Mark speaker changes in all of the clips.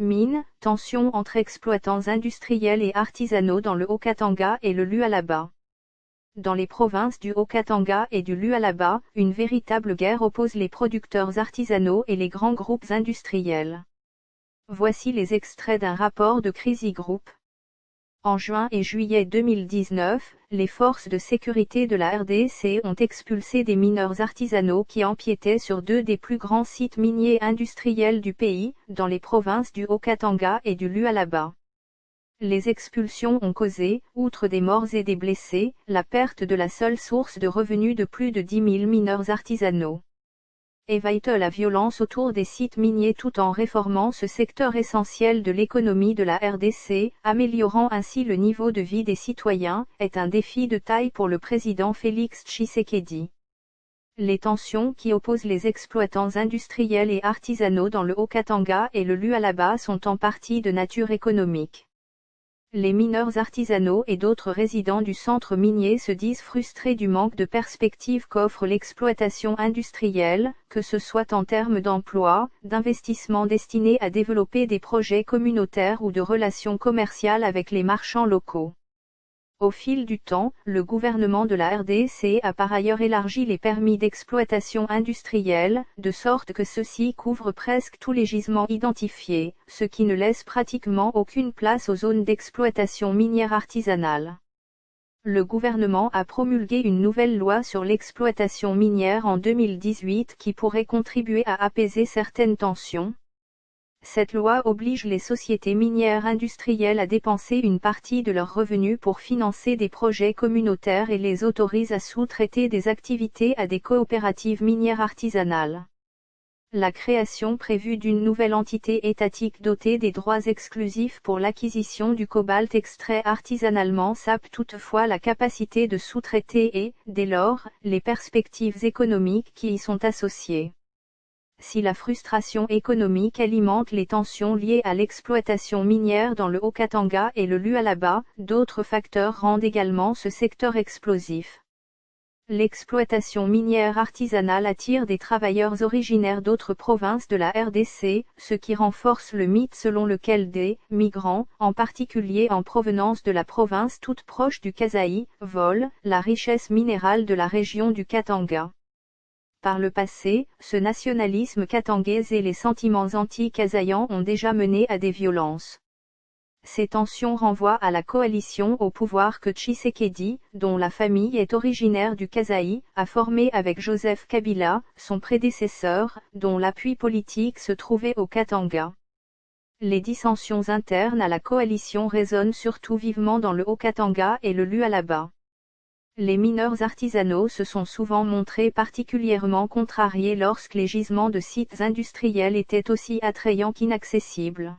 Speaker 1: Mines, tensions entre exploitants industriels et artisanaux dans le Haut-Katanga et le Lualaba. Dans les provinces du Haut-Katanga et du Lualaba, une véritable guerre oppose les producteurs artisanaux et les grands groupes industriels. Voici les extraits d'un rapport de Crisis Group. En juin et juillet 2019, les forces de sécurité de la RDC ont expulsé des mineurs artisanaux qui empiétaient sur deux des plus grands sites miniers industriels du pays, dans les provinces du Haut-Katanga et du Lualaba. Les expulsions ont causé, outre des morts et des blessés, la perte de la seule source de revenus de plus de 10 000 mineurs artisanaux. Évite la violence autour des sites miniers tout en réformant ce secteur essentiel de l'économie de la RDC, améliorant ainsi le niveau de vie des citoyens, est un défi de taille pour le président Félix Tshisekedi. Les tensions qui opposent les exploitants industriels et artisanaux dans le Haut-Katanga et le Lualaba sont en partie de nature économique. Les mineurs artisanaux et d'autres résidents du centre minier se disent frustrés du manque de perspectives qu'offre l'exploitation industrielle, que ce soit en termes d'emploi, d'investissements destinés à développer des projets communautaires ou de relations commerciales avec les marchands locaux. Au fil du temps, le gouvernement de la RDC a par ailleurs élargi les permis d'exploitation industrielle, de sorte que ceux-ci couvrent presque tous les gisements identifiés, ce qui ne laisse pratiquement aucune place aux zones d'exploitation minière artisanale. Le gouvernement a promulgué une nouvelle loi sur l'exploitation minière en 2018 qui pourrait contribuer à apaiser certaines tensions. Cette loi oblige les sociétés minières industrielles à dépenser une partie de leurs revenus pour financer des projets communautaires et les autorise à sous-traiter des activités à des coopératives minières artisanales. La création prévue d'une nouvelle entité étatique dotée des droits exclusifs pour l'acquisition du cobalt extrait artisanalement sape toutefois la capacité de sous-traiter et, dès lors, les perspectives économiques qui y sont associées. Si la frustration économique alimente les tensions liées à l'exploitation minière dans le Haut-Katanga et le Lualaba, d'autres facteurs rendent également ce secteur explosif. L'exploitation minière artisanale attire des travailleurs originaires d'autres provinces de la RDC, ce qui renforce le mythe selon lequel des migrants, en particulier en provenance de la province toute proche du Kasaï, volent la richesse minérale de la région du Katanga. Par le passé, ce nationalisme katangais et les sentiments anti-kasaïens ont déjà mené à des violences. Ces tensions renvoient à la coalition au pouvoir que Tshisekedi, dont la famille est originaire du Kasaï, a formée avec Joseph Kabila, son prédécesseur, dont l'appui politique se trouvait au Katanga. Les dissensions internes à la coalition résonnent surtout vivement dans le Haut-Katanga et le Lualaba. Les mineurs artisanaux se sont souvent montrés particulièrement contrariés lorsque les gisements de sites industriels étaient aussi attrayants qu'inaccessibles.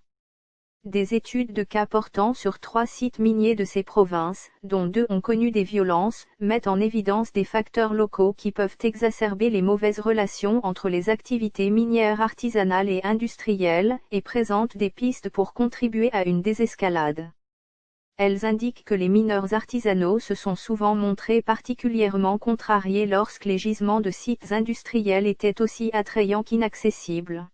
Speaker 1: Des études de cas portant sur 3 sites miniers de ces provinces, dont 2 ont connu des violences, mettent en évidence des facteurs locaux qui peuvent exacerber les mauvaises relations entre les activités minières artisanales et industrielles, et présentent des pistes pour contribuer à une désescalade. Elles indiquent que les mineurs artisanaux se sont souvent montrés particulièrement contrariés lorsque les gisements de sites industriels étaient aussi attrayants qu'inaccessibles.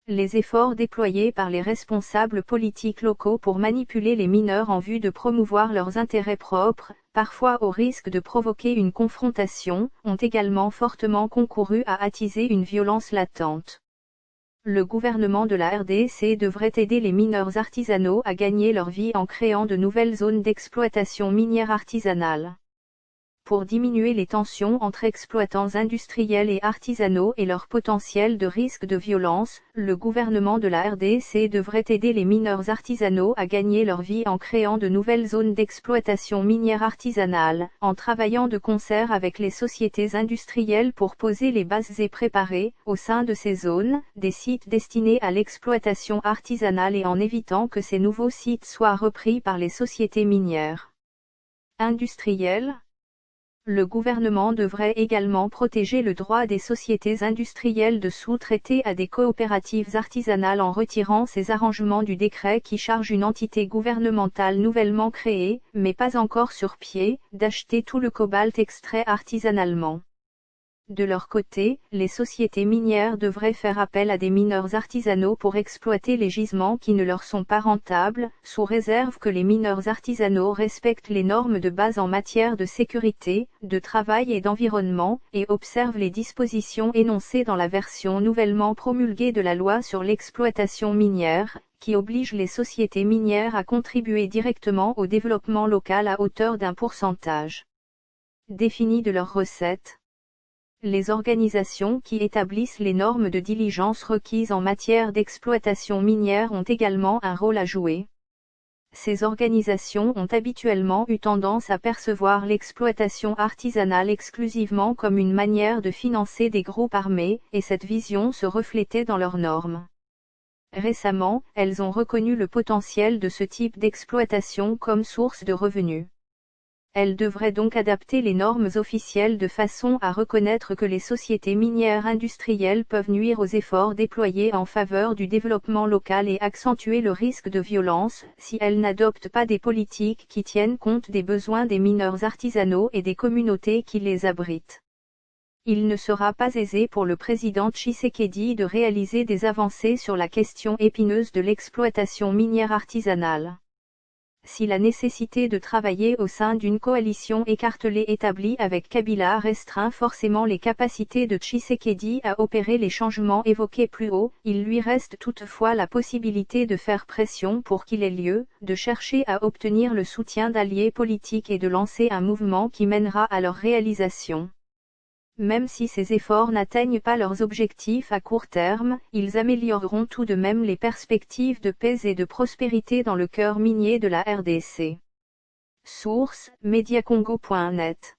Speaker 1: Les efforts déployés par les responsables politiques locaux pour manipuler les mineurs en vue de promouvoir leurs intérêts propres, parfois au risque de provoquer une confrontation, ont également fortement concouru à attiser une violence latente. Le gouvernement de la RDC devrait aider les mineurs artisanaux à gagner leur vie en créant de nouvelles zones d'exploitation minière artisanale. Pour diminuer les tensions entre exploitants industriels et artisanaux et leur potentiel de risque de violence, le gouvernement de la RDC devrait aider les mineurs artisanaux à gagner leur vie en créant de nouvelles zones d'exploitation minière artisanale, en travaillant de concert avec les sociétés industrielles pour poser les bases et préparer, au sein de ces zones, des sites destinés à l'exploitation artisanale et en évitant que ces nouveaux sites soient repris par les sociétés minières industrielles. Le gouvernement devrait également protéger le droit des sociétés industrielles de sous-traiter à des coopératives artisanales en retirant ces arrangements du décret qui charge une entité gouvernementale nouvellement créée, mais pas encore sur pied, d'acheter tout le cobalt extrait artisanalement. De leur côté, les sociétés minières devraient faire appel à des mineurs artisanaux pour exploiter les gisements qui ne leur sont pas rentables, sous réserve que les mineurs artisanaux respectent les normes de base en matière de sécurité, de travail et d'environnement, et observent les dispositions énoncées dans la version nouvellement promulguée de la loi sur l'exploitation minière, qui oblige les sociétés minières à contribuer directement au développement local à hauteur d'un pourcentage défini de leurs recettes. Les organisations qui établissent les normes de diligence requises en matière d'exploitation minière ont également un rôle à jouer. Ces organisations ont habituellement eu tendance à percevoir l'exploitation artisanale exclusivement comme une manière de financer des groupes armés, et cette vision se reflétait dans leurs normes. Récemment, elles ont reconnu le potentiel de ce type d'exploitation comme source de revenus. Elles devraient donc adapter les normes officielles de façon à reconnaître que les sociétés minières industrielles peuvent nuire aux efforts déployés en faveur du développement local et accentuer le risque de violence, si elles n'adoptent pas des politiques qui tiennent compte des besoins des mineurs artisanaux et des communautés qui les abritent. Il ne sera pas aisé pour le président Tshisekedi de réaliser des avancées sur la question épineuse de l'exploitation minière artisanale. Si la nécessité de travailler au sein d'une coalition écartelée établie avec Kabila restreint forcément les capacités de Tshisekedi à opérer les changements évoqués plus haut, il lui reste toutefois la possibilité de faire pression pour qu'il ait lieu, de chercher à obtenir le soutien d'alliés politiques et de lancer un mouvement qui mènera à leur réalisation. Même si ces efforts n'atteignent pas leurs objectifs à court terme, ils amélioreront tout de même les perspectives de paix et de prospérité dans le cœur minier de la RDC. Source: mediacongo.net